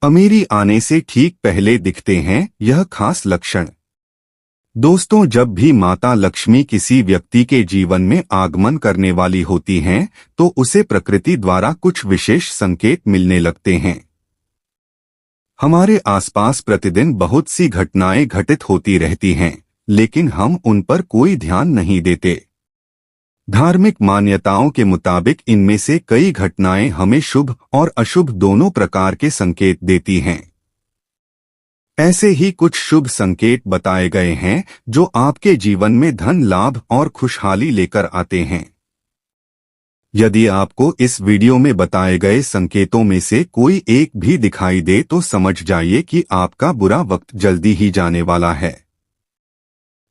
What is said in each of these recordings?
अमीरी आने से ठीक पहले दिखते हैं यह खास लक्षण। दोस्तों, जब भी माता लक्ष्मी किसी व्यक्ति के जीवन में आगमन करने वाली होती हैं, तो उसे प्रकृति द्वारा कुछ विशेष संकेत मिलने लगते हैं। हमारे आसपास प्रतिदिन बहुत सी घटनाएं घटित होती रहती हैं, लेकिन हम उन पर कोई ध्यान नहीं देते। धार्मिक मान्यताओं के मुताबिक इनमें से कई घटनाएं हमें शुभ और अशुभ दोनों प्रकार के संकेत देती हैं। ऐसे ही कुछ शुभ संकेत बताए गए हैं जो आपके जीवन में धन लाभ और खुशहाली लेकर आते हैं। यदि आपको इस वीडियो में बताए गए संकेतों में से कोई एक भी दिखाई दे तो समझ जाइए कि आपका बुरा वक्त जल्दी ही जाने वाला है।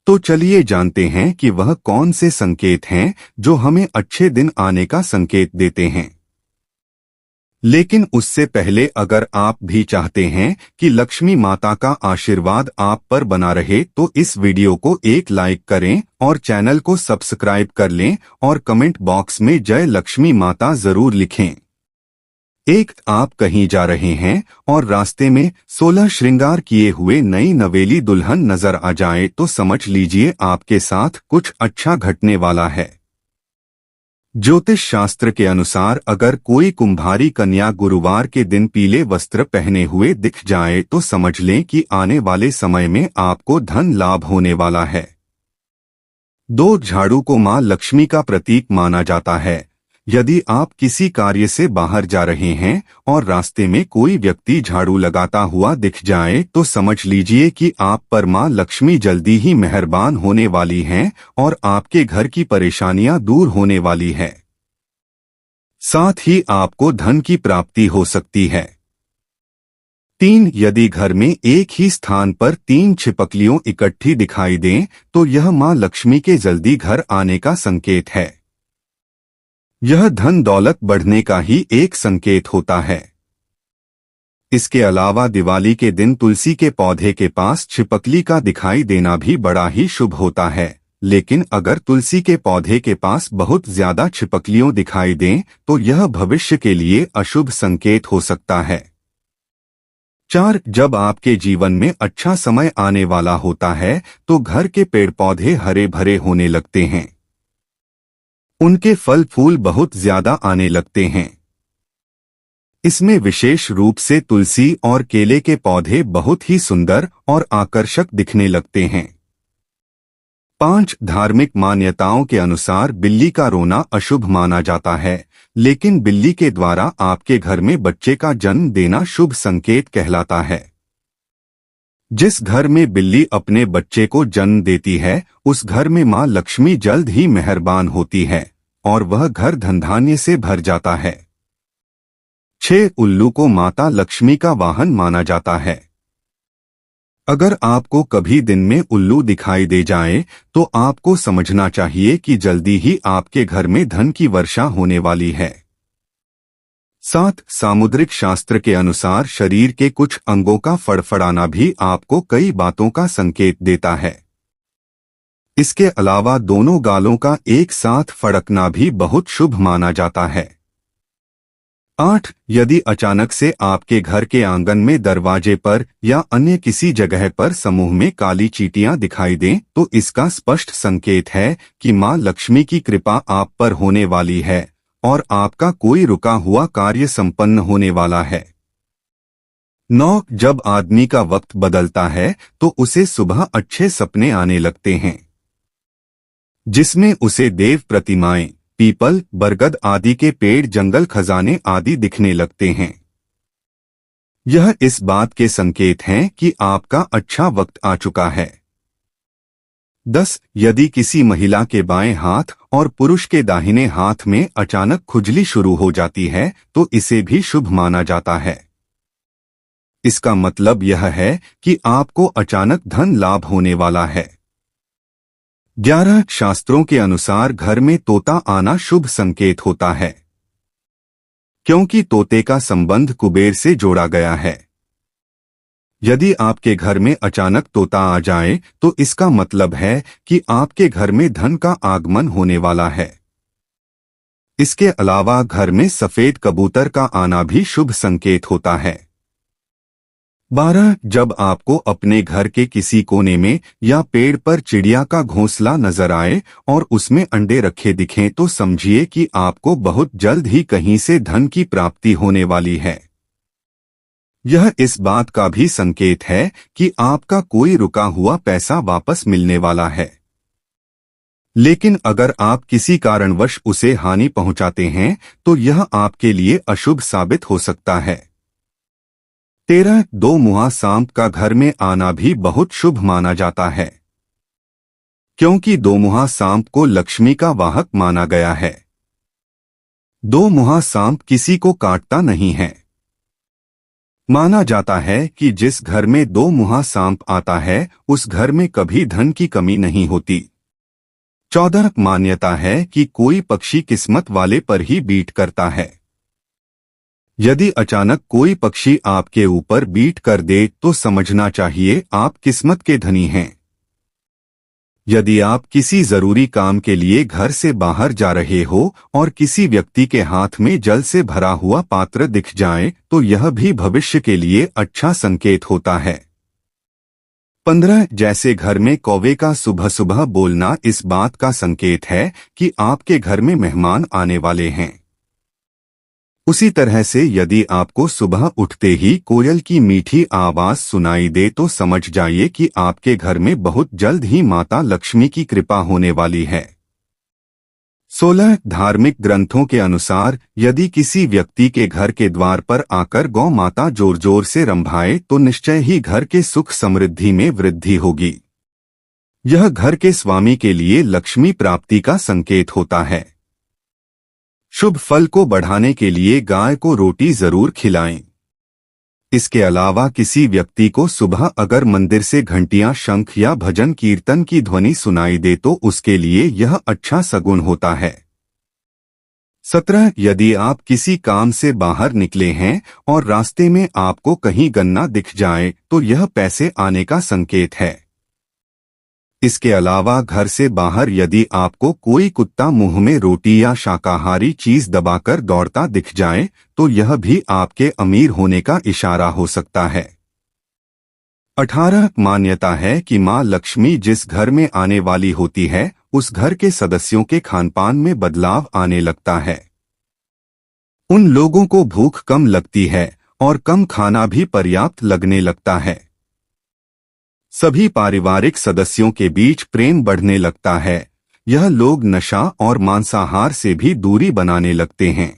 तो चलिए जानते हैं कि वह कौन से संकेत हैं जो हमें अच्छे दिन आने का संकेत देते हैं। लेकिन उससे पहले अगर आप भी चाहते हैं कि लक्ष्मी माता का आशीर्वाद आप पर बना रहे तो इस वीडियो को एक लाइक करें और चैनल को सब्सक्राइब कर लें और कमेंट बॉक्स में जय लक्ष्मी माता जरूर लिखें। एक, आप कहीं जा रहे हैं और रास्ते में 16 श्रृंगार किए हुए नई नवेली दुल्हन नजर आ जाए तो समझ लीजिए आपके साथ कुछ अच्छा घटने वाला है। ज्योतिष शास्त्र के अनुसार अगर कोई कुंभारी कन्या गुरुवार के दिन पीले वस्त्र पहने हुए दिख जाए तो समझ लें कि आने वाले समय में आपको धन लाभ होने वाला है। 2, झाड़ू को मां लक्ष्मी का प्रतीक माना जाता है। यदि आप किसी कार्य से बाहर जा रहे हैं और रास्ते में कोई व्यक्ति झाड़ू लगाता हुआ दिख जाए तो समझ लीजिए कि आप पर मां लक्ष्मी जल्दी ही मेहरबान होने वाली हैं और आपके घर की परेशानियां दूर होने वाली है। साथ ही आपको धन की प्राप्ति हो सकती है। 3, यदि घर में एक ही स्थान पर 3 छिपकलियों इकट्ठी दिखाई दें तो यह मां लक्ष्मी के जल्दी घर आने का संकेत है। यह धन दौलत बढ़ने का ही एक संकेत होता है। इसके अलावा दिवाली के दिन तुलसी के पौधे के पास छिपकली का दिखाई देना भी बड़ा ही शुभ होता है, लेकिन अगर तुलसी के पौधे के पास बहुत ज्यादा छिपकलियों दिखाई दें तो यह भविष्य के लिए अशुभ संकेत हो सकता है। 4, जब आपके जीवन में अच्छा समय आने वाला होता है तो घर के पेड़ पौधे हरे भरे होने लगते हैं। उनके फल फूल बहुत ज्यादा आने लगते हैं। इसमें विशेष रूप से तुलसी और केले के पौधे बहुत ही सुंदर और आकर्षक दिखने लगते हैं। 5, धार्मिक मान्यताओं के अनुसार बिल्ली का रोना अशुभ माना जाता है, लेकिन बिल्ली के द्वारा आपके घर में बच्चे का जन्म देना शुभ संकेत कहलाता है। जिस घर में बिल्ली अपने बच्चे को जन्म देती है उस घर में मां लक्ष्मी जल्द ही मेहरबान होती है और वह घर धनधान्य से भर जाता है। 6, उल्लू को माता लक्ष्मी का वाहन माना जाता है। अगर आपको कभी दिन में उल्लू दिखाई दे जाए तो आपको समझना चाहिए कि जल्दी ही आपके घर में धन की वर्षा होने वाली है। 7, सामुद्रिक शास्त्र के अनुसार शरीर के कुछ अंगों का फड़फड़ाना भी आपको कई बातों का संकेत देता है। इसके अलावा दोनों गालों का एक साथ फड़कना भी बहुत शुभ माना जाता है। 8, यदि अचानक से आपके घर के आंगन में दरवाजे पर या अन्य किसी जगह पर समूह में काली चींटियां दिखाई दें तो इसका स्पष्ट संकेत है कि मां लक्ष्मी की कृपा आप पर होने वाली है और आपका कोई रुका हुआ कार्य संपन्न होने वाला है। 9, जब आदमी का वक्त बदलता है तो उसे सुबह अच्छे सपने आने लगते हैं, जिसमें उसे देव प्रतिमाएं, पीपल, बरगद आदि के पेड़, जंगल, खजाने आदि दिखने लगते हैं। यह इस बात के संकेत हैं कि आपका अच्छा वक्त आ चुका है। 10, यदि किसी महिला के बाएं हाथ और पुरुष के दाहिने हाथ में अचानक खुजली शुरू हो जाती है तो इसे भी शुभ माना जाता है। इसका मतलब यह है कि आपको अचानक धन लाभ होने वाला है। 11, शास्त्रों के अनुसार घर में तोता आना शुभ संकेत होता है, क्योंकि तोते का संबंध कुबेर से जोड़ा गया है। यदि आपके घर में अचानक तोता आ जाए तो इसका मतलब है कि आपके घर में धन का आगमन होने वाला है। इसके अलावा घर में सफेद कबूतर का आना भी शुभ संकेत होता है। 12 जब आपको अपने घर के किसी कोने में या पेड़ पर चिड़िया का घोंसला नजर आए और उसमें अंडे रखे दिखें तो समझिए कि आपको बहुत जल्द ही कहीं से धन की प्राप्ति होने वाली है। यह इस बात का भी संकेत है कि आपका कोई रुका हुआ पैसा वापस मिलने वाला है। लेकिन अगर आप किसी कारणवश उसे हानि पहुंचाते हैं तो यह आपके लिए अशुभ साबित हो सकता है। 13 दो मुहा सांप का घर में आना भी बहुत शुभ माना जाता है, क्योंकि दो मुहा सांप को लक्ष्मी का वाहक माना गया है। दो मुहा सांप किसी को काटता नहीं है। माना जाता है कि जिस घर में दो मुहा सांप आता है उस घर में कभी धन की कमी नहीं होती। 14 मान्यता है कि कोई पक्षी किस्मत वाले पर ही बीट करता है। यदि अचानक कोई पक्षी आपके ऊपर बीट कर दे तो समझना चाहिए आप किस्मत के धनी हैं। यदि आप किसी जरूरी काम के लिए घर से बाहर जा रहे हो और किसी व्यक्ति के हाथ में जल से भरा हुआ पात्र दिख जाए तो यह भी भविष्य के लिए अच्छा संकेत होता है। 15 जैसे घर में कौवे का सुबह सुबह बोलना इस बात का संकेत है कि आपके घर में मेहमान आने वाले हैं। उसी तरह से यदि आपको सुबह उठते ही कोयल की मीठी आवाज सुनाई दे तो समझ जाइए कि आपके घर में बहुत जल्द ही माता लक्ष्मी की कृपा होने वाली है। 16 धार्मिक ग्रंथों के अनुसार यदि किसी व्यक्ति के घर के द्वार पर आकर गौ माता जोर जोर से रंभाए तो निश्चय ही घर के सुख समृद्धि में वृद्धि होगी। यह घर के स्वामी के लिए लक्ष्मी प्राप्ति का संकेत होता है। शुभ फल को बढ़ाने के लिए गाय को रोटी जरूर खिलाएं। इसके अलावा किसी व्यक्ति को सुबह अगर मंदिर से घंटियां, शंख या भजन कीर्तन की ध्वनि सुनाई दे तो उसके लिए यह अच्छा सगुन होता है। 17 यदि आप किसी काम से बाहर निकले हैं और रास्ते में आपको कहीं गन्ना दिख जाए तो यह पैसे आने का संकेत है। इसके अलावा घर से बाहर यदि आपको कोई कुत्ता मुंह में रोटी या शाकाहारी चीज दबाकर दौड़ता दिख जाए तो यह भी आपके अमीर होने का इशारा हो सकता है। 18 मान्यता है कि मां लक्ष्मी जिस घर में आने वाली होती है उस घर के सदस्यों के खानपान में बदलाव आने लगता है। उन लोगों को भूख कम लगती है और कम खाना भी पर्याप्त लगने लगता है। सभी पारिवारिक सदस्यों के बीच प्रेम बढ़ने लगता है। यह लोग नशा और मांसाहार से भी दूरी बनाने लगते हैं।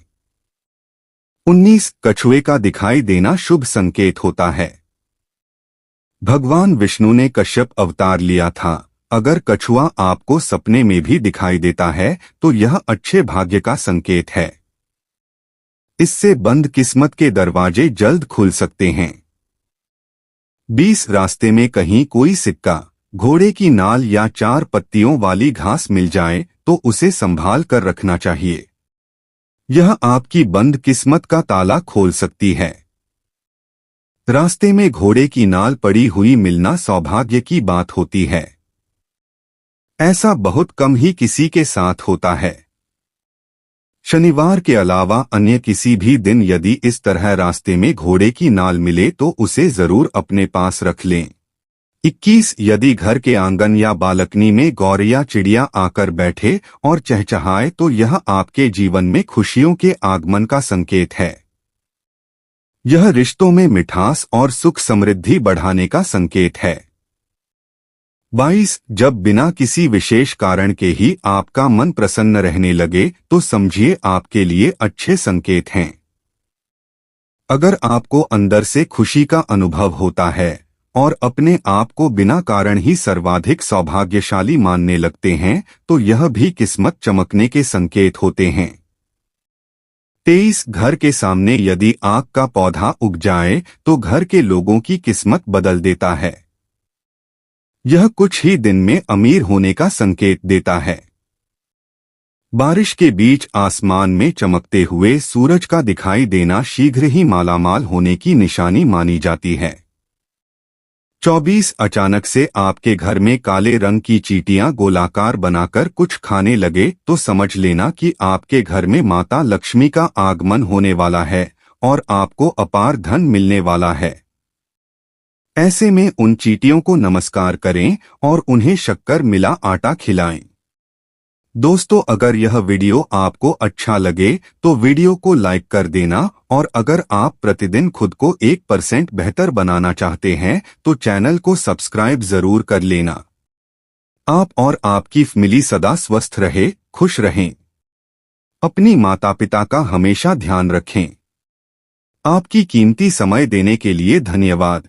19 कछुए का दिखाई देना शुभ संकेत होता है। भगवान विष्णु ने कश्यप अवतार लिया था। अगर कछुआ आपको सपने में भी दिखाई देता है तो यह अच्छे भाग्य का संकेत है। इससे बंद किस्मत के दरवाजे जल्द खुल सकते हैं। 20 रास्ते में कहीं कोई सिक्का, घोड़े की नाल या 4 पत्तियों वाली घास मिल जाए तो उसे संभाल कर रखना चाहिए। यह आपकी बंद किस्मत का ताला खोल सकती है। रास्ते में घोड़े की नाल पड़ी हुई मिलना सौभाग्य की बात होती है। ऐसा बहुत कम ही किसी के साथ होता है। शनिवार के अलावा अन्य किसी भी दिन यदि इस तरह रास्ते में घोड़े की नाल मिले तो उसे जरूर अपने पास रख लें। 21 यदि घर के आंगन या बालकनी में गौरैया चिड़िया आकर बैठे और चहचहाए तो यह आपके जीवन में खुशियों के आगमन का संकेत है। यह रिश्तों में मिठास और सुख समृद्धि बढ़ाने का संकेत है। 22 जब बिना किसी विशेष कारण के ही आपका मन प्रसन्न रहने लगे तो समझिए आपके लिए अच्छे संकेत हैं। अगर आपको अंदर से खुशी का अनुभव होता है और अपने आप को बिना कारण ही सर्वाधिक सौभाग्यशाली मानने लगते हैं तो यह भी किस्मत चमकने के संकेत होते हैं। 23 घर के सामने यदि आक का पौधा उग जाए तो घर के लोगों की किस्मत बदल देता है। यह कुछ ही दिन में अमीर होने का संकेत देता है। बारिश के बीच आसमान में चमकते हुए सूरज का दिखाई देना शीघ्र ही मालामाल होने की निशानी मानी जाती है। 24 अचानक से आपके घर में काले रंग की चींटियां गोलाकार बनाकर कुछ खाने लगे तो समझ लेना कि आपके घर में माता लक्ष्मी का आगमन होने वाला है और आपको अपार धन मिलने वाला है। ऐसे में उन चींटियों को नमस्कार करें और उन्हें शक्कर मिला आटा खिलाएं। दोस्तों, अगर यह वीडियो आपको अच्छा लगे तो वीडियो को लाइक कर देना, और अगर आप प्रतिदिन खुद को 1% बेहतर बनाना चाहते हैं तो चैनल को सब्सक्राइब जरूर कर लेना। आप और आपकी फैमिली सदा स्वस्थ रहे, खुश रहें। अपनी माता पिता का हमेशा ध्यान रखें। आपकी कीमती समय देने के लिए धन्यवाद।